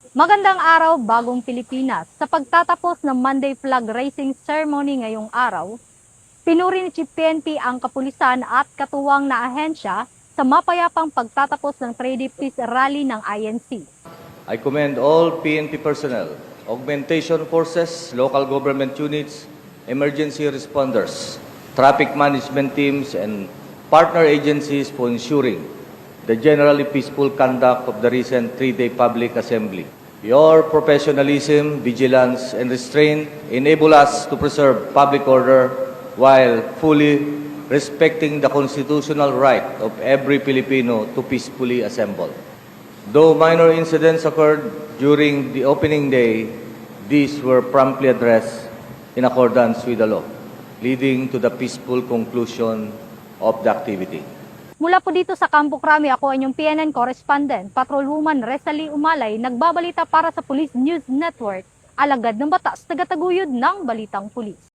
Magandang araw, bagong Pilipinas. Sa pagtatapos ng Monday Flag Raising Ceremony ngayong araw, pinuri ni Chief PNP ang kapulisan at katuwang na ahensya sa mapayapang pagtatapos ng Trade Peace Rally ng INC. I commend all PNP personnel, augmentation forces, local government units, emergency responders, traffic management teams, and partner agencies for ensuring the generally peaceful conduct of the recent three-day public assembly. Your professionalism, vigilance, and restraint enable us to preserve public order while fully respecting the constitutional right of every Filipino to peacefully assemble. Though minor incidents occurred during the opening day, these were promptly addressed in accordance with the law, leading to the peaceful conclusion of the activity. Mula po dito sa Campo Crame, ako ang inyong PNN correspondent, Patrolwoman Rezalie Umalay, nagbabalita para sa Police News Network, alagad ng batas, tagataguyod ng Balitang Pulis.